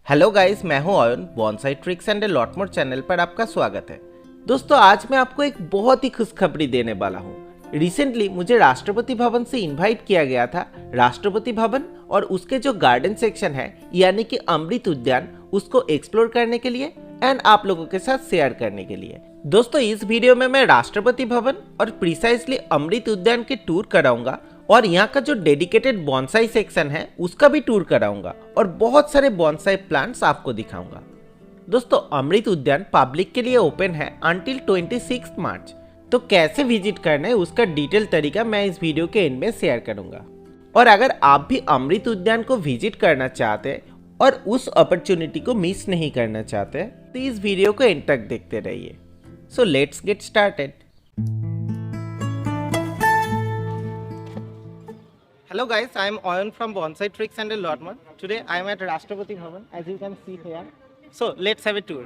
Hello guys, मैं हूं ion. Bonsai Tricks and a lot more channel पर आपका स्वागत है। दोस्तों, आज मैं आपको एक बहुत ही खुशखबरी देने वाला हूं। रिसेंटली मुझे राष्ट्रपति भवन से इनवाइट किया गया था। राष्ट्रपति भवन और उसके जो गार्डन सेक्शन है यानी कि अमृत उद्यान, उसको एक्सप्लोर करने के लिए एंड आप लोगों के साथ शेयर करने के लिए। दोस्तों, इस वीडियो में मैं राष्ट्रपति भवन और प्रिसाइसली अमृत उद्यान के टूर कराऊंगा और यहाँ का जो डेडिकेटेड बॉन्साई सेक्शन है उसका भी टूर कराऊंगा और बहुत सारे बॉन्साई प्लांट्स आपको दिखाऊंगा। दोस्तों, अमृत उद्यान पब्लिक के लिए ओपन है अंटिल 26 मार्च। तो कैसे विजिट करना है उसका डिटेल तरीका मैं इस वीडियो के एंड में शेयर करूंगा। और अगर आप भी अमृत उद्यान को विजिट करना चाहते हैं और उस अपॉर्चुनिटी को मिस नहीं करना चाहते तो इस वीडियो को एंड तक देखते रहिए। So let's get started. Hello guys, I am Oyan from Bonsai Tricks and a lot more. Today I am at Rashtrapati Bhavan, as you can see here. So let's have a tour.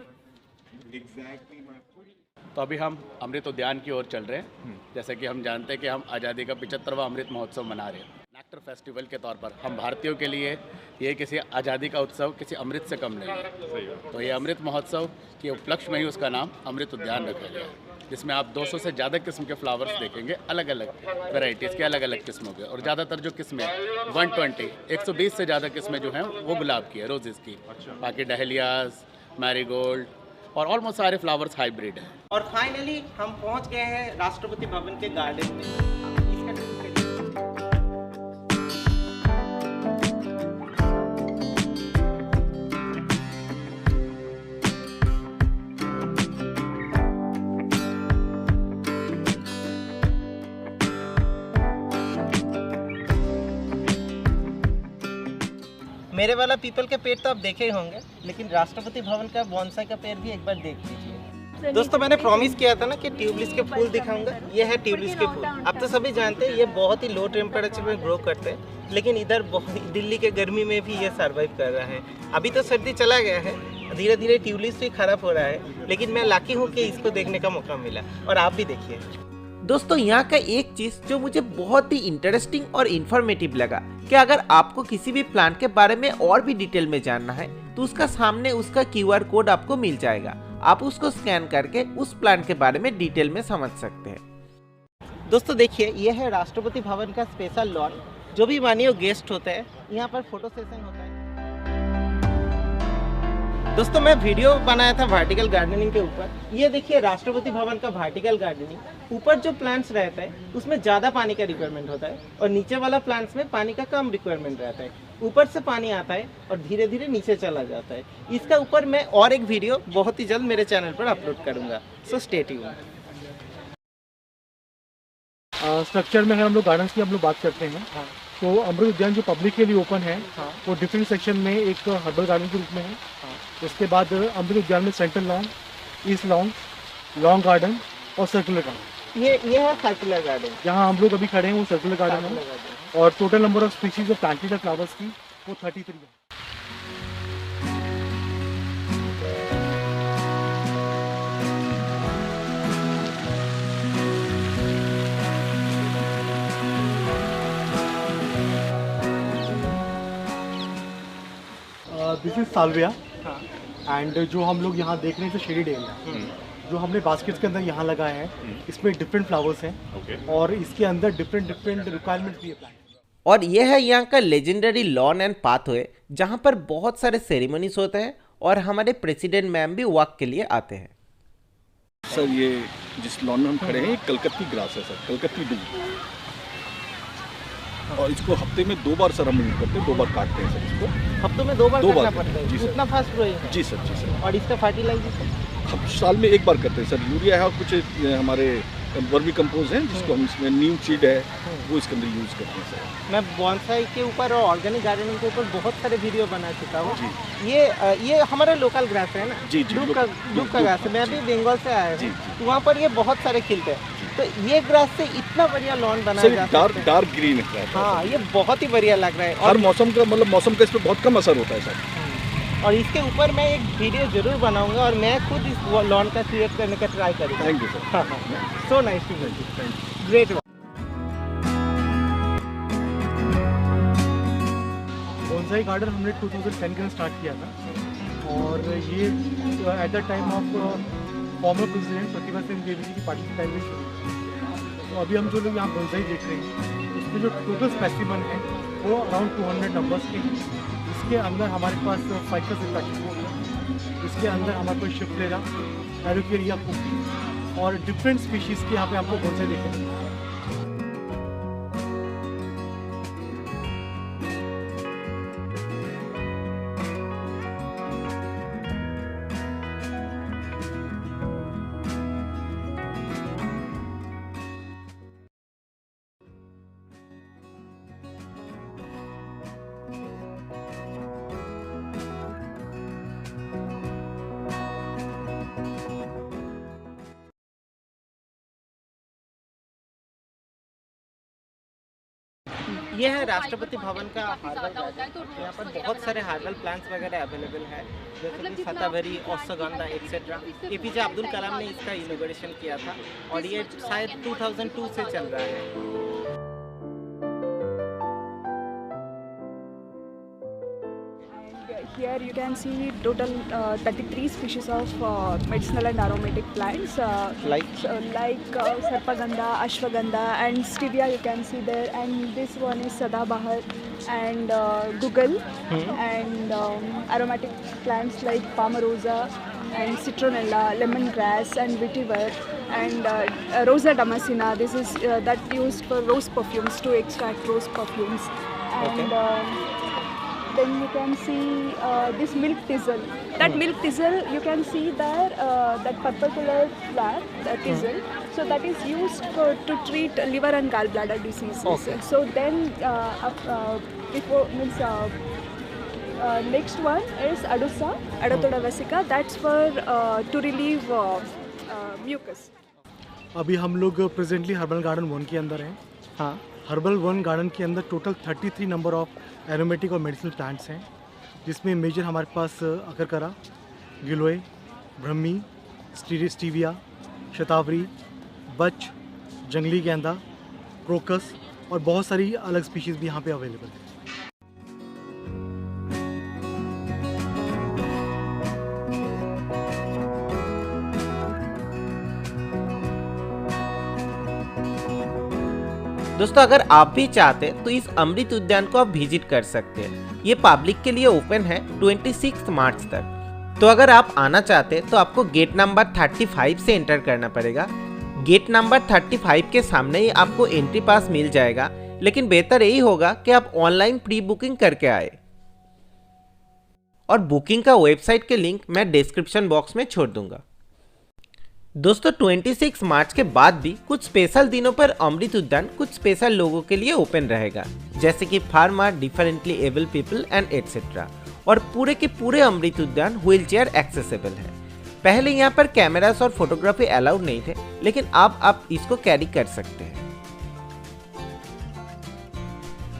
तो अभी हम अमृत उद्यान की ओर चल रहे हैं। जैसे कि हम जानते हैं कि हम आज़ादी का 75वां अमृत महोत्सव मना रहे हैं। नेक्टर फेस्टिवल के तौर पर हम भारतीयों के लिए ये किसी आज़ादी का उत्सव किसी अमृत से कम नहीं है। तो ये अमृत महोत्सव के उपलक्ष्य में ही उसका नाम अमृत उद्यान रखा गया है, जिसमें आप 200 से ज़्यादा किस्म के फ्लावर्स देखेंगे, अलग अलग वैरायटीज़ के, अलग अलग किस्मों के। और ज़्यादातर जो किस्में 120 से ज़्यादा किस्में जो हैं वो गुलाब की है, रोजेज़ की। बाकी डहलियाज, मैरीगोल्ड और ऑलमोस्ट सारे फ्लावर्स हाइब्रिड हैं। और फाइनली हम पहुंच गए हैं राष्ट्रपति भवन के गार्डन में। इसका टूर करिए। मेरे वाला पीपल के पेड़ तो आप देखे ही होंगे, लेकिन राष्ट्रपति भवन का बॉन्साई का पेड़ भी एक बार देख लीजिए। दोस्तों, मैंने प्रॉमिस किया था ना कि ट्यूबलिप्स के फूल दिखाऊंगा। ये है ट्यूबलिप्स के फूल। आप तो सभी जानते हैं ये बहुत ही लो टेम्परेचर में ग्रो करते हैं, लेकिन इधर दिल्ली के गर्मी में भी ये सर्वाइव कर रहा है। अभी तो सर्दी चला गया है, धीरे धीरे ट्यूबलिप्स भी खराब हो रहा है, लेकिन मैं लाकी हूँ कि इसको देखने का मौका मिला। और आप भी देखिए। दोस्तों, यहाँ का एक चीज जो मुझे बहुत ही इंटरेस्टिंग और इन्फॉर्मेटिव लगा कि अगर आपको किसी भी प्लांट के बारे में और भी डिटेल में जानना है तो उसका सामने उसका QR कोड आपको मिल जाएगा। आप उसको स्कैन करके उस प्लांट के बारे में डिटेल में समझ सकते हैं। दोस्तों देखिए, ये है राष्ट्रपति भवन का स्पेशल लॉन। जो भी मानिए गेस्ट होते हैं यहाँ पर फोटो सेशन होता है। दोस्तों, मैं वीडियो बनाया था वर्टिकल गार्डनिंग के ऊपर। ये देखिए राष्ट्रपति भवन का वर्टिकल गार्डनिंग। ऊपर जो प्लांट्स रहता है उसमें ज़्यादा पानी का रिक्वायरमेंट होता है और नीचे वाला प्लांट्स में पानी का कम रिक्वायरमेंट रहता है। ऊपर से पानी आता है और धीरे धीरे नीचे चला जाता है। इसका ऊपर मैं और एक वीडियो बहुत ही जल्द मेरे चैनल पर अपलोड करूँगा। So stay tuned. स्ट्रक्चर में अगर हम लोग गार्डन्स की हम लोग बात करते हैं, हाँ। तो अमृत उद्यान जो पब्लिक के लिए ओपन है, हाँ। वो डिफरेंट सेक्शन में एक हर्बल गार्डन के रूप में है। हाँ। उसके बाद अमृत उद्यान में central lawn, east lawn, long garden और सर्कुलर गार्डन। ये है सर्कुलर गार्डन। जहाँ हम लोग अभी खड़े हैं वो सर्कुलर गार्डन है। और total number of species of planted flowers की वो 33 है। This is Salvia. एंड जो हम लोग यहाँ देख रहे हैं शेडी डेल है, जो हमने बास्केट्स के अंदर यहाँ लगाए हैं। इसमें डिफरेंट फ्लावर्स हैं और इसके अंदर डिफरेंट रिक्वायरमेंट्स भी है प्लांट। और यह है यहाँ का लेजेंडरी लॉन एंड पाथवे, जहाँ पर बहुत सारे सेरेमनीज होते हैं और हमारे प्रेसिडेंट मैम भी वॉक के लिए आते हैं। सर, ये जिस लॉन में हम खड़े हैं ये कलकत्ती ग्रास है सर, कलकत्ती डू। और इसको हफ्ते में 2 बार सर हम यूज करते हैं, 2 बार काटते हैं सर इसको। हफ्तों में 2 बार दो करना बार पड़ता जी है? सर। उतना फास्ट ग्रोइंग है? जी सर, जी सर। और इसका फर्टिलाइजेशन हम साल में 1 बार करते हैं सर। यूरिया है और कुछ हमारे वर्मी कंपोज हैं जिसको हम इसमें नीम सीड है वो इसके अंदर यूज़ करते हैं सर। मैं बॉन्साई के ऊपर और ऑर्गेनिक गार्डनिंग के ऊपर बहुत सारे वीडियो बना चुका हूँ। जी। ये हमारा लोकल ग्रास है ना? जी, जी, डूब का ग्रास है। मैं अभी बंगाल से आया जी, हूँ, जी। तो वहाँ पर ये बहुत सारे खिलते हैं। तो ये ग्रास से इतना बढ़िया लॉन बनाया सर जा सकता है। डार्क ग्रीन है। हाँ, ये बहुत ही बढ़िया लग रहा है। हर मौसम का मतलब मौसम का इस पर बहुत कम असर होता है सर। और इसके ऊपर मैं एक वीडियो जरूर बनाऊंगा और मैं खुद इस लॉन का क्रिएट करने का ट्राई करूँगा। Thank you sir. So nice to meet you. Great. Bonsai garden हमने 2010 के अंदर स्टार्ट किया था। और ये at the time of former president Pratibha Singh Devi ji की पार्टी के टाइम में शुरू हुई। तो अभी हम जो लोग यहाँ बोनसाई देख रहे हैं उसमें जो टोटल स्पेसिमन है वो अराउंड 200 नंबर्स के हैं। इसके अंदर हमारे पास फाइकस इफेक्टिव है, इसके अंदर हमारे पास शिफ्टेरा, एरोकेरिया कुकी और डिफरेंट स्पीशीज़ के यहाँ पे आपको बोनसाई देखने को मिलेंगे। ये है राष्ट्रपति भवन का हार्बल गार्डन। यहाँ पर बहुत सारे हार्बल प्लांट्स वगैरह अवेलेबल है, जैसे कि शतावरी, अश्वगंधा एक्सेट्रा। एपीजे अब्दुल कलाम ने इसका इनोग्रेशन किया था और ये शायद 2002 से चल रहा है। Here you can see total 33 species of medicinal and aromatic plants Like? Sarpagandha, Ashwagandha and stevia you can see there, and this one is Sadabahar and Gugal and aromatic plants like Palmarosa and Citronella, lemongrass and vetiver and Rosa damascena. This is that used for rose perfumes, to extract rose perfumes. And then you can see this milk thistle. That milk thistle, you can see there that purple colored flower, the thistle. So that is used to treat liver and gallbladder diseases. Okay. So then next one is Adusa, Adatoda vesica. That's for to relieve mucus. अभी हम लोग presently herbal garden 1 के अंदर हैं। हाँ, herbal 1 garden के अंदर total 33 number of aromatic और मेडिसिनल प्लांट्स हैं, जिसमें मेजर हमारे पास अकरकरा, गिलोय, ब्रह्मी, स्टीविया, शतावरी, बच, जंगली गेंदा, क्रोकस और बहुत सारी अलग स्पीशीज़ भी यहाँ पे अवेलेबल हैं। दोस्तों अगर आप भी चाहते तो इस अमृत उद्यान को आप विजिट कर सकते हैं। ये पब्लिक के लिए ओपन है 26 मार्च तक। तो अगर आप आना चाहते तो आपको गेट नंबर 35 से एंटर करना पड़ेगा। गेट नंबर 35 के सामने ही आपको एंट्री पास मिल जाएगा, लेकिन बेहतर यही होगा कि आप ऑनलाइन प्री बुकिंग करके आए। और बुकिंग का वेबसाइट के लिंक मैं डिस्क्रिप्शन बॉक्स में छोड़ दूंगा। दोस्तों 26 मार्च के बाद भी कुछ स्पेशल दिनों पर अमृत उद्यान कुछ स्पेशल लोगों के लिए ओपन रहेगा, जैसे कि farmer, differently able people and etcetera. और पूरे के पूरे अमृत उद्यान व्हील चेयर एक्सेसिबल है। पहले यहाँ पर कैमरास और फोटोग्राफी अलाउड नहीं थे, लेकिन अब आप इसको कैरी कर सकते हैं।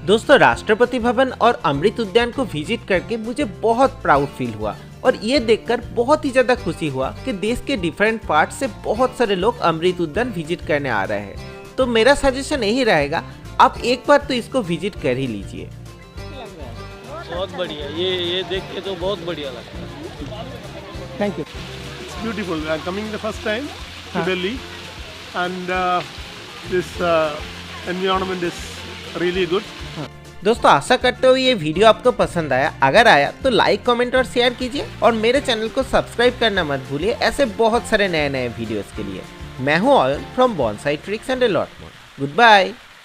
दोस्तों राष्ट्रपति भवन और अमृत उद्यान को विजिट करके मुझे बहुत प्राउड फील हुआ और ये देखकर बहुत ही ज्यादा खुशी हुआ कि देश के डिफरेंट पार्ट से बहुत सारे लोग अमृत उद्यान विजिट करने आ रहे हैं। तो मेरा सजेशन यही रहेगा, आप एक बार तो इसको विजिट कर ही लीजिए। बहुत बढ़िया, ये देख के तो बहुत बढ़िया लगता है। Thank you. It's beautiful. I'm coming the first time to Delhi, and this environment is really good. दोस्तों आशा करते हो ये वीडियो आपको पसंद आया। अगर आया तो लाइक, कमेंट और शेयर कीजिए और मेरे चैनल को सब्सक्राइब करना मत भूलिए ऐसे बहुत सारे नए वीडियोस के लिए। मैं हूं Owen from Bonsai Tricks and a lot more. Good bye.